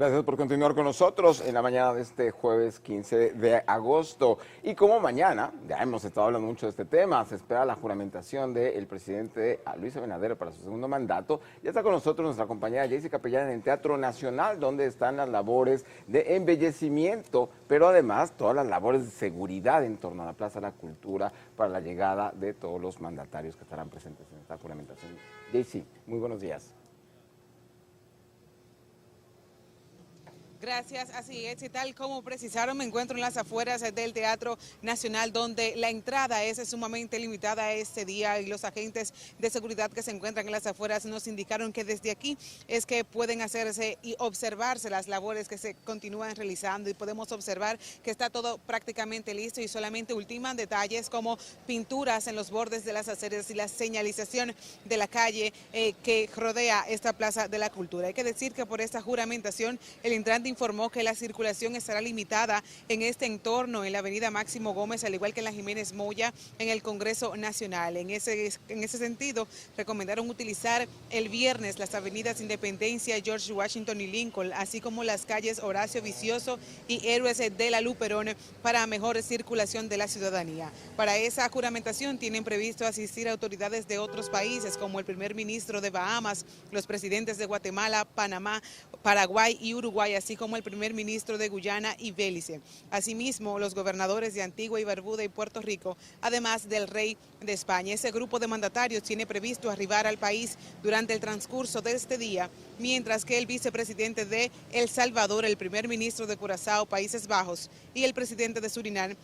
Gracias por continuar con nosotros en la mañana de este jueves 15 de agosto. Y como mañana, ya hemos estado hablando mucho de este tema, se espera la juramentación del presidente Luis Abinader para su segundo mandato. Ya está con nosotros nuestra compañera Jaycee Capellán en el Teatro Nacional, donde están las labores de embellecimiento, pero además todas las labores de seguridad en torno a la Plaza de la Cultura para la llegada de todos los mandatarios que estarán presentes en esta juramentación. Jaycee, muy buenos días. Gracias, así es, y tal como precisaron, me encuentro en las afueras del Teatro Nacional, donde la entrada es sumamente limitada este día y los agentes de seguridad que se encuentran en las afueras nos indicaron que desde aquí es que pueden hacerse y observarse las labores que se continúan realizando y podemos observar que está todo prácticamente listo y solamente ultiman detalles como pinturas en los bordes de las aceras y la señalización de la calle que rodea esta Plaza de la Cultura. Hay que decir que por esta juramentación el entrante informó que la circulación estará limitada en este entorno, en la avenida Máximo Gómez, al igual que en la Jiménez Moya, en el Congreso Nacional. En ese sentido, recomendaron utilizar el viernes las avenidas Independencia, George Washington y Lincoln, así como las calles Horacio Vicioso y Héroes de la Luperón para mejor circulación de la ciudadanía. Para esa juramentación tienen previsto asistir autoridades de otros países, como el primer ministro de Bahamas, los presidentes de Guatemala, Panamá, Paraguay y Uruguay, así como el primer ministro de Guyana y Belice. Asimismo, los gobernadores de Antigua y Barbuda y Puerto Rico, además del rey de España. Ese grupo de mandatarios tiene previsto arribar al país durante el transcurso de este día, mientras que el vicepresidente de El Salvador, el primer ministro de Curazao, Países Bajos, y el presidente de Surinam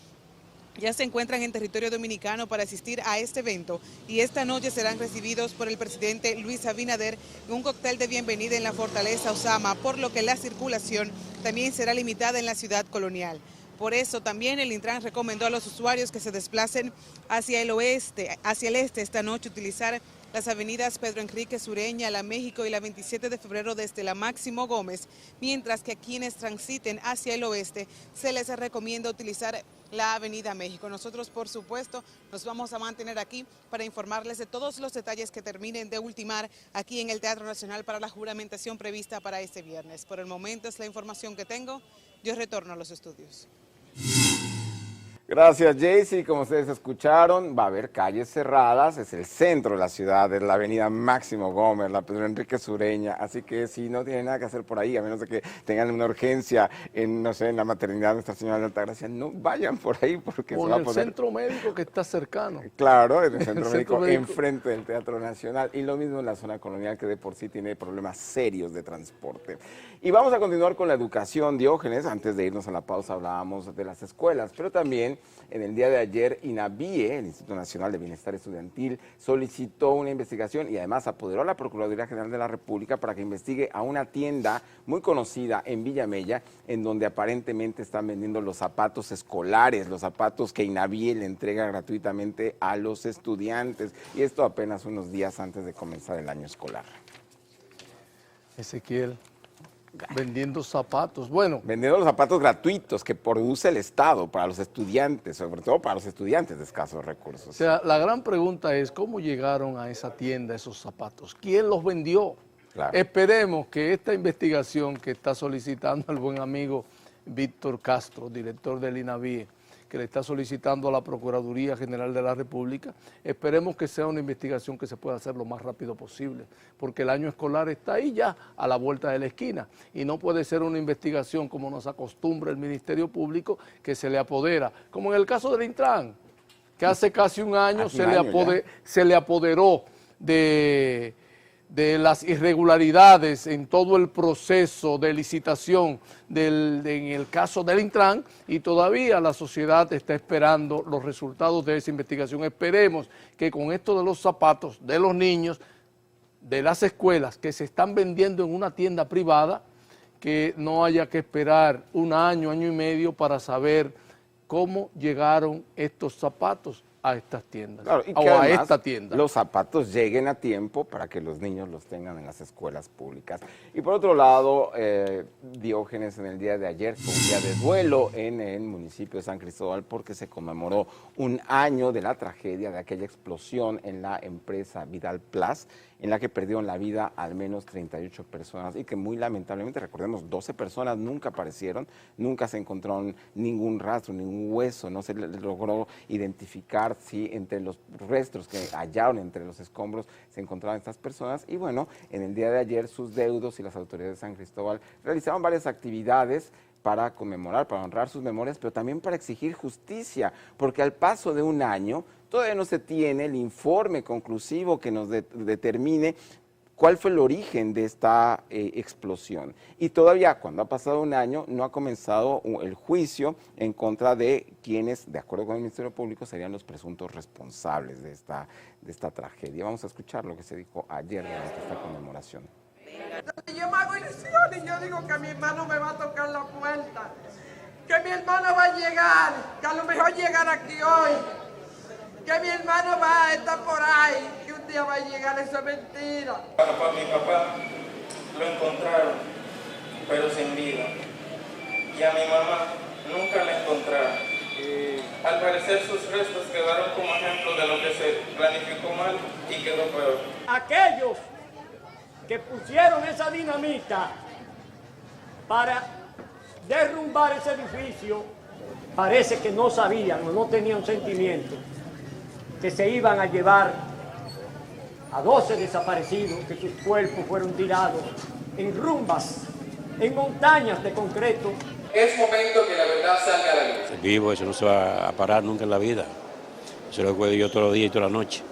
ya se encuentran en territorio dominicano para asistir a este evento y esta noche serán recibidos por el presidente Luis Abinader en un cóctel de bienvenida en la Fortaleza Osama, por lo que la circulación también será limitada en la ciudad colonial. Por eso también el Intran recomendó a los usuarios que se desplacen hacia el este esta noche, utilizar las avenidas Pedro Enrique Sureña, La México y la 27 de febrero desde la Máximo Gómez, mientras que a quienes transiten hacia el oeste se les recomienda utilizar la avenida México. Nosotros, por supuesto, nos vamos a mantener aquí para informarles de todos los detalles que terminen de ultimar aquí en el Teatro Nacional para la juramentación prevista para este viernes. Por el momento es la información que tengo. Yo retorno a los estudios. Gracias, Jaycee. Como ustedes escucharon, va a haber calles cerradas, es el centro de la ciudad, es la avenida Máximo Gómez, la Pedro Enrique Sureña, así que si no tienen nada que hacer por ahí, a menos de que tengan una urgencia en, no sé, en la maternidad de Nuestra Señora de Altagracia, no vayan por ahí porque o se en va a el poner... centro médico que está cercano. Claro, en el centro médico, enfrente del Teatro Nacional, y lo mismo en la zona colonial, que de por sí tiene problemas serios de transporte. Y vamos a continuar con la educación, Diógenes. Antes de irnos a la pausa hablábamos de las escuelas, pero también en el día de ayer INAVIE, el Instituto Nacional de Bienestar Estudiantil, solicitó una investigación y además apoderó a la Procuraduría General de la República para que investigue a una tienda muy conocida en Villamella, en donde aparentemente están vendiendo los zapatos escolares, los zapatos que INAVIE le entrega gratuitamente a los estudiantes, y esto apenas unos días antes de comenzar el año escolar. Ezequiel, vendiendo zapatos. Bueno, vendiendo los zapatos gratuitos que produce el Estado para los estudiantes, sobre todo para los estudiantes de escasos recursos. O sea, la gran pregunta es, ¿cómo llegaron a esa tienda esos zapatos? ¿Quién los vendió? Claro. Esperemos que esta investigación que está solicitando el buen amigo Víctor Castro, director del INAVIE, que le está solicitando a la Procuraduría General de la República, esperemos que sea una investigación que se pueda hacer lo más rápido posible, porque el año escolar está ahí ya, a la vuelta de la esquina, y no puede ser una investigación como nos acostumbra el Ministerio Público, que se le apodera, como en el caso del Intran, que hace casi un año se le apoderó de las irregularidades en todo el proceso de licitación en el caso del Intran, y todavía la sociedad está esperando los resultados de esa investigación. Esperemos que con esto de los zapatos de los niños, de las escuelas que se están vendiendo en una tienda privada, que no haya que esperar un año, año y medio para saber cómo llegaron estos zapatos a estas tiendas, claro, y que o a además esta tienda. Los zapatos lleguen a tiempo para que los niños los tengan en las escuelas públicas. Y por otro lado, Diógenes, en el día de ayer fue un día de duelo en el municipio de San Cristóbal, porque se conmemoró un año de la tragedia de aquella explosión en la empresa Vidal Plus, en la que perdieron la vida al menos 38 personas y que muy lamentablemente, recordemos, 12 personas nunca aparecieron, nunca se encontraron ningún rastro, ningún hueso, no se logró identificar si entre los restos que hallaron entre los escombros se encontraban estas personas. Y bueno, en el día de ayer sus deudos y las autoridades de San Cristóbal realizaron varias actividades para conmemorar, para honrar sus memorias, pero también para exigir justicia, porque al paso de un año todavía no se tiene el informe conclusivo que nos determine cuál fue el origen de esta explosión. Y todavía, cuando ha pasado un año, no ha comenzado el juicio en contra de quienes, de acuerdo con el Ministerio Público, serían los presuntos responsables de esta tragedia. Vamos a escuchar lo que se dijo ayer durante esta conmemoración. Yo me hago ilusión y yo digo que mi hermano me va a tocar la puerta, que mi hermano va a llegar, que a lo mejor llegará aquí hoy, que mi hermano va a estar por ahí, que un día va a llegar. Eso es mentira. Mi papá lo encontraron, pero sin vida, y a mi mamá nunca la encontraron. Al parecer sus restos quedaron como ejemplo de lo que se planificó mal y quedó peor. Aquellos que pusieron esa dinamita para derrumbar ese edificio, parece que no sabían o no tenían sentimiento que se iban a llevar a 12 desaparecidos, que sus cuerpos fueron tirados en rumbas, en montañas de concreto. Es momento que la verdad salga a la luz. Vivo, eso no se va a parar nunca en la vida. Eso lo recuerdo yo todos los días y toda la noche.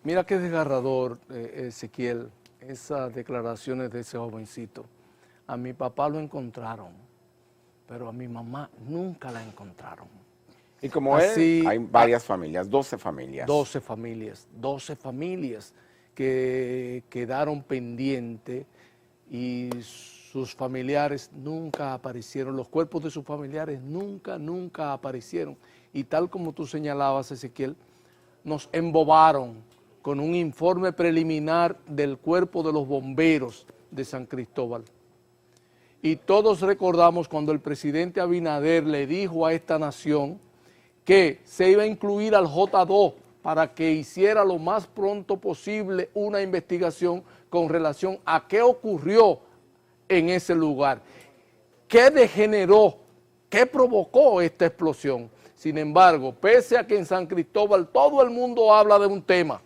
Mira qué desgarrador, Ezequiel, esas declaraciones de ese jovencito. A mi papá lo encontraron, pero a mi mamá nunca la encontraron. Y como así, él, hay varias familias, 12 familias. 12 familias que quedaron pendientes y sus familiares nunca aparecieron, los cuerpos de sus familiares nunca aparecieron. Y tal como tú señalabas, Ezequiel, nos embobaron con un informe preliminar del Cuerpo de los Bomberos de San Cristóbal. Y todos recordamos cuando el presidente Abinader le dijo a esta nación que se iba a incluir al J2 para que hiciera lo más pronto posible una investigación con relación a qué ocurrió en ese lugar, qué degeneró, qué provocó esta explosión. Sin embargo, pese a que en San Cristóbal todo el mundo habla de un tema,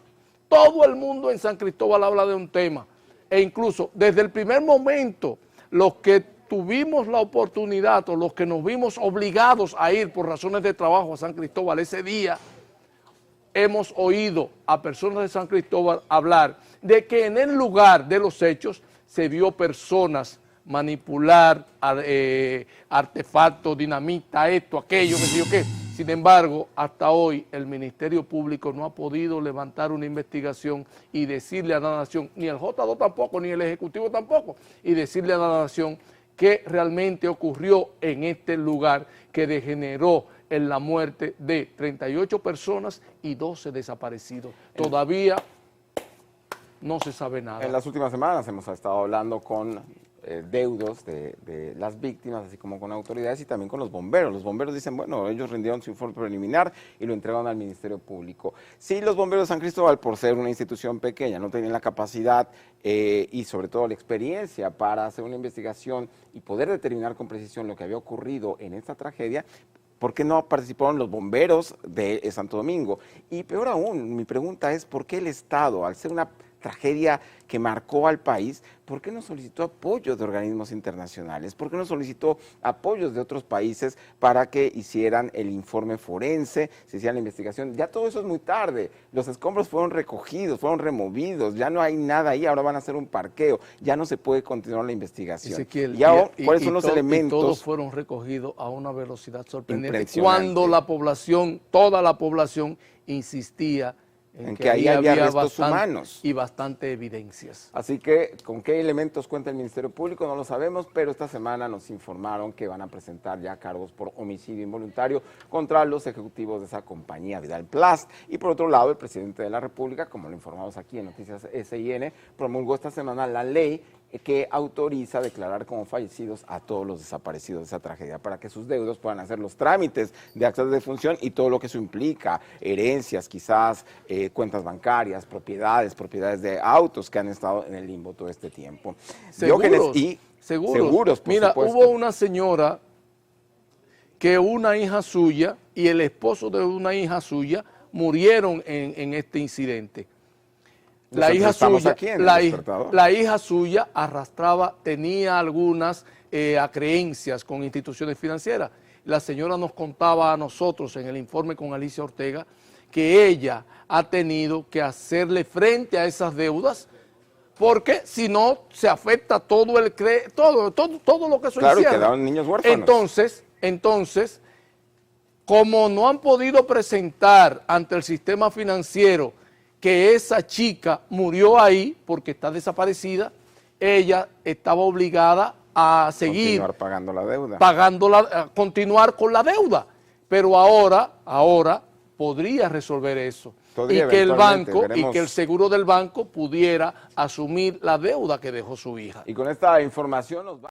todo el mundo en San Cristóbal habla de un tema, e incluso desde el primer momento los que tuvimos la oportunidad o los que nos vimos obligados a ir por razones de trabajo a San Cristóbal ese día, hemos oído a personas de San Cristóbal hablar de que en el lugar de los hechos se vio personas manipular artefactos, dinamita, esto, aquello, qué sé yo qué. Sin embargo, hasta hoy el Ministerio Público no ha podido levantar una investigación y decirle a la nación, ni el J2 tampoco, ni el Ejecutivo tampoco, y decirle a la nación qué realmente ocurrió en este lugar que degeneró en la muerte de 38 personas y 12 desaparecidos. Todavía no se sabe nada. En las últimas semanas hemos estado hablando con deudos de las víctimas, así como con autoridades y también con los bomberos. Los bomberos dicen, bueno, ellos rindieron su informe preliminar y lo entregaron al Ministerio Público. Sí, los bomberos de San Cristóbal, por ser una institución pequeña, no tenían la capacidad y sobre todo la experiencia para hacer una investigación y poder determinar con precisión lo que había ocurrido en esta tragedia. ¿Por qué no participaron los bomberos de Santo Domingo? Y peor aún, mi pregunta es, ¿por qué el Estado, al ser una tragedia que marcó al país, ¿por qué no solicitó apoyo de organismos internacionales? ¿Por qué no solicitó apoyos de otros países para que hicieran el informe forense, se hiciera la investigación? Ya todo eso es muy tarde, los escombros fueron recogidos, fueron removidos, ya no hay nada ahí, ahora van a hacer un parqueo, ya no se puede continuar la investigación. Ezequiel, ¿cuáles son los elementos? Y todos fueron recogidos a una velocidad sorprendente cuando la población, toda la población insistía en que ahí había restos humanos y bastante evidencias. Así que, ¿con qué elementos cuenta el Ministerio Público? No lo sabemos, pero esta semana nos informaron que van a presentar ya cargos por homicidio involuntario contra los ejecutivos de esa compañía, Vidal Plast. Y por otro lado, el presidente de la República, como lo informamos aquí en Noticias SIN, promulgó esta semana la ley que autoriza declarar como fallecidos a todos los desaparecidos de esa tragedia para que sus deudos puedan hacer los trámites de actas de defunción y todo lo que eso implica, herencias quizás, cuentas bancarias, propiedades de autos que han estado en el limbo todo este tiempo. Seguros, por Mira, supuesto. hubo una señora que una hija suya y el esposo de una hija suya murieron en este incidente. La hija suya tenía algunas acreencias con instituciones financieras. La señora nos contaba a nosotros en el informe con Alicia Ortega que ella ha tenido que hacerle frente a esas deudas porque si no se afecta todo el todo lo que eso Claro, hicieron. quedaron niños huérfanos. Entonces, como no han podido presentar ante el sistema financiero que esa chica murió ahí porque está desaparecida, ella estaba obligada a seguir continuar pagando la deuda. Continuar con la deuda. Pero ahora podría resolver eso. Y que el banco y que el seguro del banco pudiera asumir la deuda que dejó su hija. Y con esta información nos va